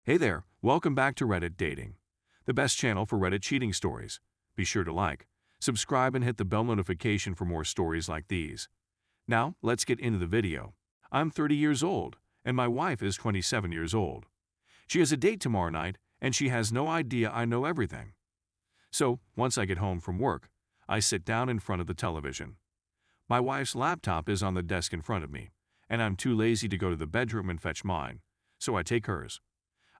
Hey there, welcome back to Reddit Dating, the best channel for Reddit cheating stories. Be sure to like, subscribe, and hit the bell notification for more stories like these. Now, let's get into the video. I'm 30 years old, and my wife is 27 years old. She has a date tomorrow night, and she has no idea I know everything. So, once I get home from work, I sit down in front of the television. My wife's laptop is on the desk in front of me, and I'm too lazy to go to the bedroom and fetch mine, so I take hers.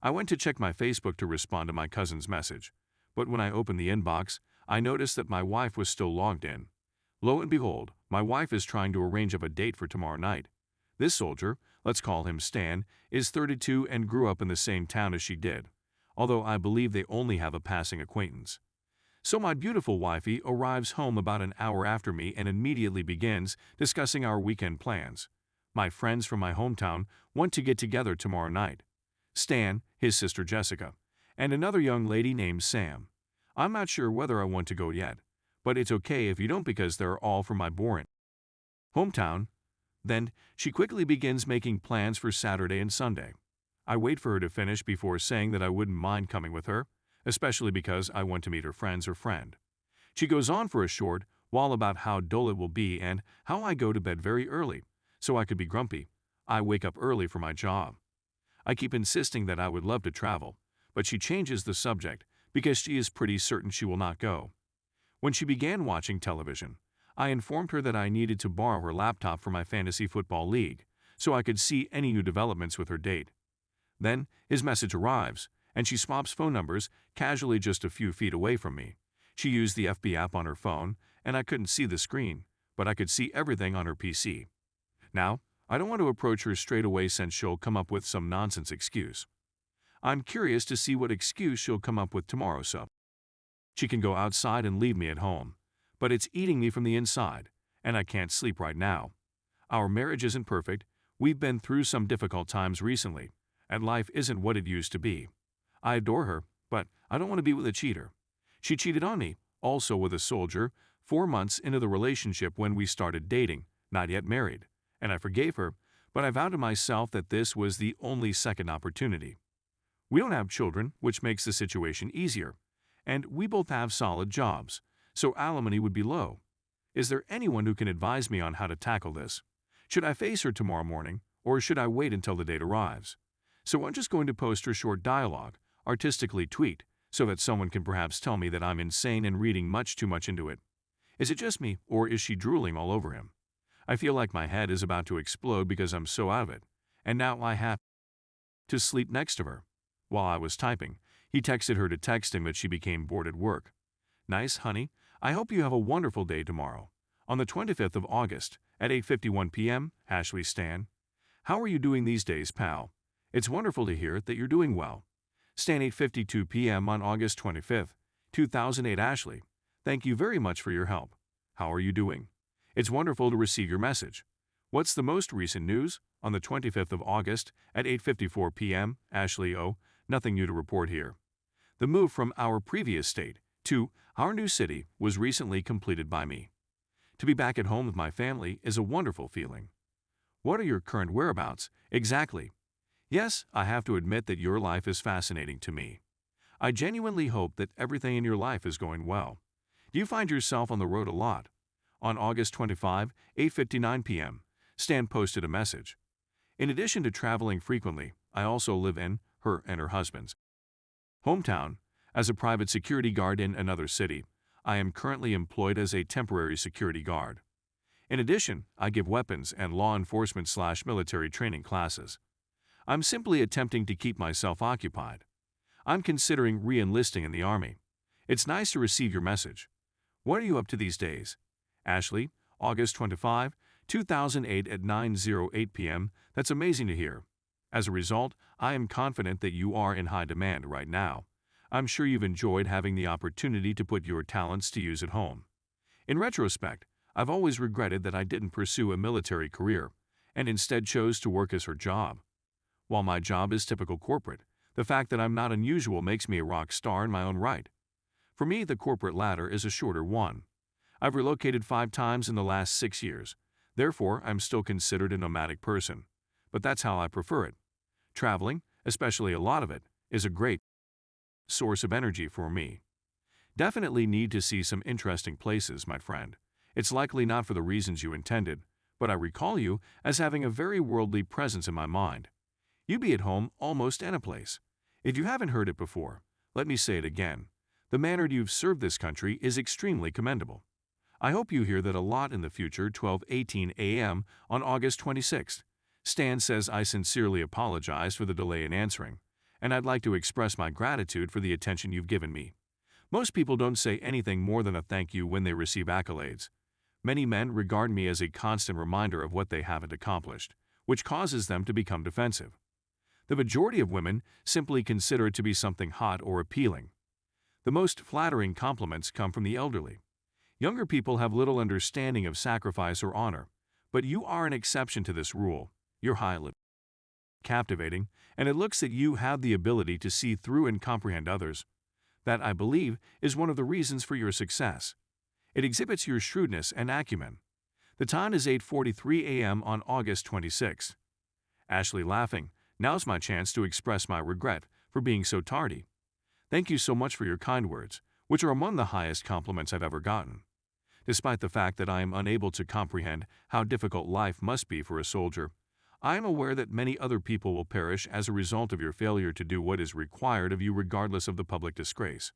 I went to check my Facebook to respond to my cousin's message, but when I opened the inbox, I noticed that my wife was still logged in. Lo and behold, my wife is trying to arrange up a date for tomorrow night. This soldier, let's call him Stan, is 32 and grew up in the same town as she did, although I believe they only have a passing acquaintance. So my beautiful wifey arrives home about an hour after me and immediately begins discussing our weekend plans. My friends from my hometown want to get together tomorrow night. Stan, his sister Jessica, and another young lady named Sam. I'm not sure whether I want to go yet, but it's okay if you don't because they're all from my boring hometown. Then, she quickly begins making plans for Saturday and Sunday. I wait for her to finish before saying that I wouldn't mind coming with her, especially because I want to meet her friends or friend. She goes on for a short while about how dull it will be and how I go to bed very early, so I could be grumpy. I wake up early for my job. I keep insisting that I would love to travel, but she changes the subject because she is pretty certain she will not go. When she began watching television, I informed her that I needed to borrow her laptop for my fantasy football league so I could see any new developments with her date. Then, his message arrives, and she swaps phone numbers casually just a few feet away from me. She used the FB app on her phone, and I couldn't see the screen, but I could see everything on her PC. Now, I don't want to approach her straight away since she'll come up with some nonsense excuse. I'm curious to see what excuse she'll come up with tomorrow so she can go outside and leave me at home. But it's eating me from the inside, and I can't sleep right now. Our marriage isn't perfect, we've been through some difficult times recently, and life isn't what it used to be. I adore her, but I don't want to be with a cheater. She cheated on me, also with a soldier, 4 months into the relationship when we started dating, not yet married. And I forgave her, but I vowed to myself that this was the only second opportunity. We don't have children, which makes the situation easier, and we both have solid jobs, so alimony would be low. Is there anyone who can advise me on how to tackle this? Should I face her tomorrow morning, or should I wait until the date arrives? So I'm just going to post her short dialogue, artistically tweaked, so that someone can perhaps tell me that I'm insane and reading much too much into it. Is it just me, or is she drooling all over him? I feel like my head is about to explode because I'm so out of it, and now I have to sleep next to her. While I was typing, he texted her to text him that she became bored at work. Nice, honey. I hope you have a wonderful day tomorrow. On the 25th of August, at 8:51 p.m., Ashley Stan. How are you doing these days, pal? It's wonderful to hear that you're doing well. Stan 8:52 p.m. on August 25th, 2008 Ashley. Thank you very much for your help. How are you doing? It's wonderful to receive your message. What's the most recent news? On the 25th of August at 8:54 p.m., Ashley O. Nothing new to report here. The move from our previous state to our new city was recently completed by me. To be back at home with my family is a wonderful feeling. What are your current whereabouts? Exactly. Yes, I have to admit that your life is fascinating to me. I genuinely hope that everything in your life is going well. Do you find yourself on the road a lot? On August 25, 8:59 p.m., Stan posted a message. In addition to traveling frequently, I also live in her and her husband's hometown. As a private security guard in another city, I am currently employed as a temporary security guard. In addition, I give weapons and law enforcement/military training classes. I'm simply attempting to keep myself occupied. I'm considering re-enlisting in the Army. It's nice to receive your message. What are you up to these days? Ashley, August 25, 2008 at 9:08 p.m. That's amazing to hear. As a result, I am confident that you are in high demand right now. I'm sure you've enjoyed having the opportunity to put your talents to use at home. In retrospect, I've always regretted that I didn't pursue a military career and instead chose to work as her job. While my job is typical corporate, the fact that I'm not unusual makes me a rock star in my own right. For me, the corporate ladder is a shorter one. I've relocated 5 times in the last 6 years. Therefore, I'm still considered a nomadic person. But that's how I prefer it. Traveling, especially a lot of it, is a great source of energy for me. Definitely need to see some interesting places, my friend. It's likely not for the reasons you intended, but I recall you as having a very worldly presence in my mind. You'd be at home almost any place. If you haven't heard it before, let me say it again. The manner you've served this country is extremely commendable. I hope you hear that a lot in the future. 12:18 a.m. on August 26th. Stan says, I sincerely apologize for the delay in answering, and I'd like to express my gratitude for the attention you've given me. Most people don't say anything more than a thank you when they receive accolades. Many men regard me as a constant reminder of what they haven't accomplished, which causes them to become defensive. The majority of women simply consider it to be something hot or appealing. The most flattering compliments come from the elderly. Younger people have little understanding of sacrifice or honor, but you are an exception to this rule. You're highly captivating, and it looks that you have the ability to see through and comprehend others. That, I believe, is one of the reasons for your success. It exhibits your shrewdness and acumen. The time is 8:43 a.m. on August 26th. Ashley laughing, now's my chance to express my regret for being so tardy. Thank you so much for your kind words, which are among the highest compliments I've ever gotten. Despite the fact that I am unable to comprehend how difficult life must be for a soldier, I am aware that many other people will perish as a result of your failure to do what is required of you regardless of the public disgrace.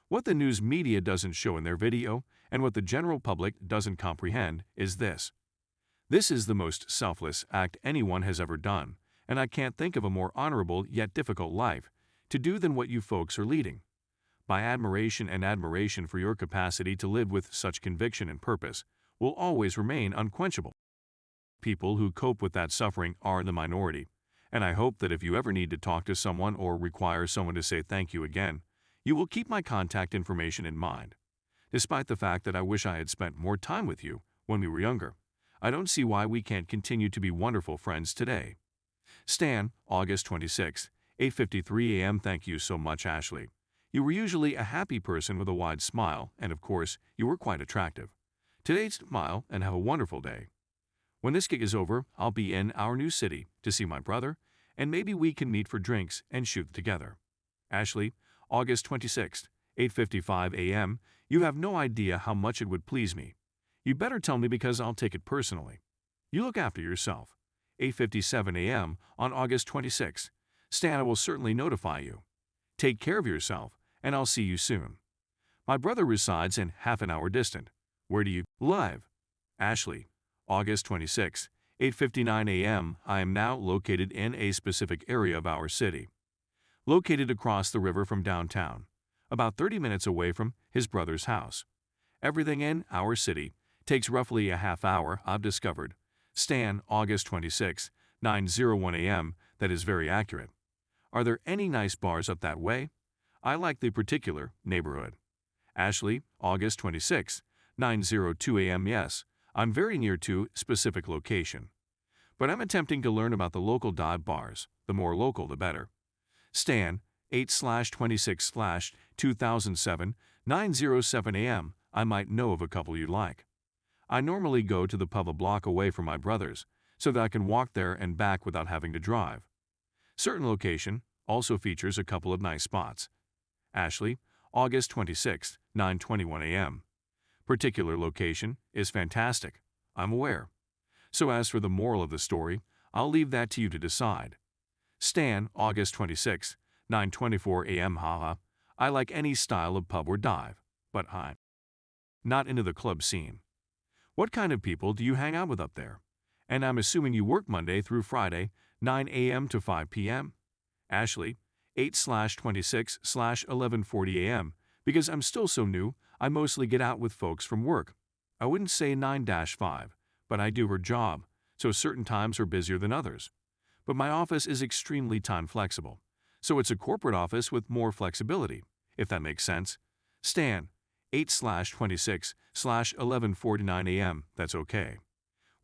What the news media doesn't show in their video, and what the general public doesn't comprehend, is this. This is the most selfless act anyone has ever done, and I can't think of a more honorable yet difficult life to do than what you folks are leading. My admiration for your capacity to live with such conviction and purpose will always remain unquenchable. People who cope with that suffering are in the minority, and I hope that if you ever need to talk to someone or require someone to say thank you again, you will keep my contact information in mind. Despite the fact that I wish I had spent more time with you when we were younger, I don't see why we can't continue to be wonderful friends today. Stan, August 26, 8:53 a.m. Thank you so much, Ashley. You were usually a happy person with a wide smile, and of course, you were quite attractive. Today, smile and have a wonderful day. When this gig is over, I'll be in our new city to see my brother, and maybe we can meet for drinks and shoot together. Ashley, August 26, 8:55 a.m. You have no idea how much it would please me. You better tell me because I'll take it personally. You look after yourself. 8:57 a.m. on August 26. Stan, I will certainly notify you. Take care of yourself, and I'll see you soon. My brother resides in half an hour distant. Where do you live? Ashley, August 26, 8:59 a.m. I am now located in a specific area of our city. Located across the river from downtown, about 30 minutes away from his brother's house. Everything in our city takes roughly a half hour, I've discovered. Stan, August 26, 9:01 a.m. That is very accurate. Are there any nice bars up that way? I like the particular neighborhood. Ashley, August 26, 9:02 a.m. Yes, I'm very near to specific location. But I'm attempting to learn about the local dive bars. The more local, the better. Stan, 8/26/2007, 9:07 a.m. I might know of a couple you'd like. I normally go to the pub a block away from my brother's, so that I can walk there and back without having to drive. Certain location also features a couple of nice spots. Ashley, August 26, 9:21 a.m. Particular location is fantastic, I'm aware. So as for the moral of the story, I'll leave that to you to decide. Stan, August 26, 9:24 a.m. Haha, I like any style of pub or dive, but I'm not into the club scene. What kind of people do you hang out with up there? And I'm assuming you work Monday through Friday, 9 a.m. to 5 p.m. Ashley, 8/26/11:40 a.m. Because I'm still so new, I mostly get out with folks from work. I wouldn't say 9-5, but I do her job, so certain times are busier than others. But my office is extremely time flexible, so it's a corporate office with more flexibility, if that makes sense. Stan, 8/26/11:49 a.m. That's okay.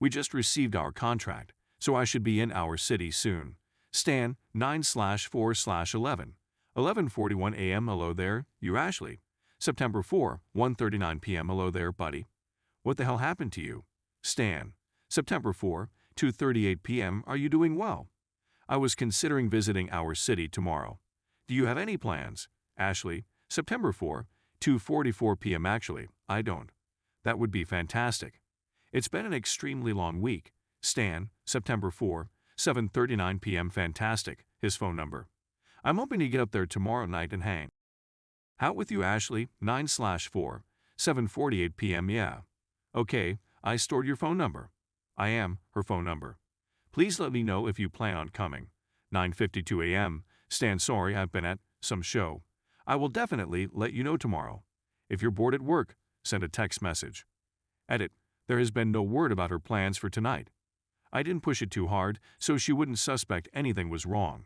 We just received our contract, so I should be in our city soon. Stan, 9/4/11, 11:41 a.m. Hello there, you Ashley. September 4, 1:39 p.m. Hello there, buddy. What the hell happened to you? Stan, September 4, 2:38 p.m. Are you doing well? I was considering visiting our city tomorrow. Do you have any plans? Ashley, September 4, 2:44 p.m. Actually, I don't. That would be fantastic. It's been an extremely long week. Stan, September 4, 7:39 p.m. Fantastic, his phone number. I'm hoping to get up there tomorrow night and hang out with you, Ashley, 9/4, 7:48 p.m. Yeah. Okay, I stored your phone number. I am her phone number. Please let me know if you plan on coming. 9:52 a.m. Stan, sorry I've been at some show. I will definitely let you know tomorrow. If you're bored at work, send a text message. Edit. There has been no word about her plans for tonight. I didn't push it too hard so she wouldn't suspect anything was wrong.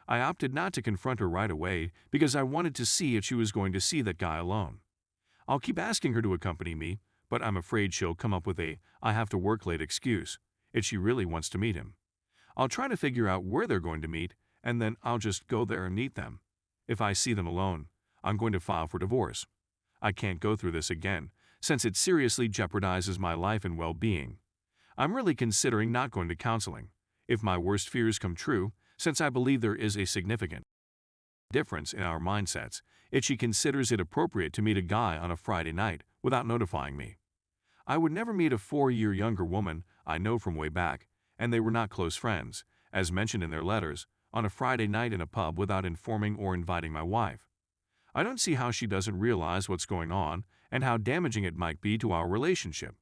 I opted not to confront her right away because I wanted to see if she was going to see that guy alone. I'll keep asking her to accompany me, but I'm afraid she'll come up with a "I have to work late" excuse if she really wants to meet him. I'll try to figure out where they're going to meet, and then I'll just go there and meet them. If I see them alone, I'm going to file for divorce. I can't go through this again, since it seriously jeopardizes my life and well-being. I'm really considering not going to counseling, if my worst fears come true, since I believe there is a significant difference in our mindsets if she considers it appropriate to meet a guy on a Friday night without notifying me. I would never meet a 4-year younger woman I know from way back, and they were not close friends, as mentioned in their letters, on a Friday night in a pub without informing or inviting my wife. I don't see how she doesn't realize what's going on and how damaging it might be to our relationship.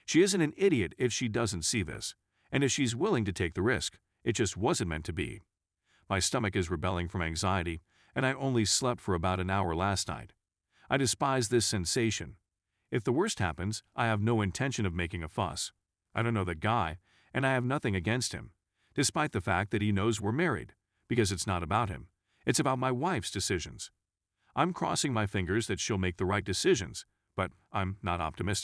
She isn't an idiot if she doesn't see this, and if she's willing to take the risk, it just wasn't meant to be. My stomach is rebelling from anxiety, and I only slept for about an hour last night. I despise this sensation. If the worst happens, I have no intention of making a fuss. I don't know that guy, and I have nothing against him, despite the fact that he knows we're married, because it's not about him. It's about my wife's decisions. I'm crossing my fingers that she'll make the right decisions, but I'm not optimistic.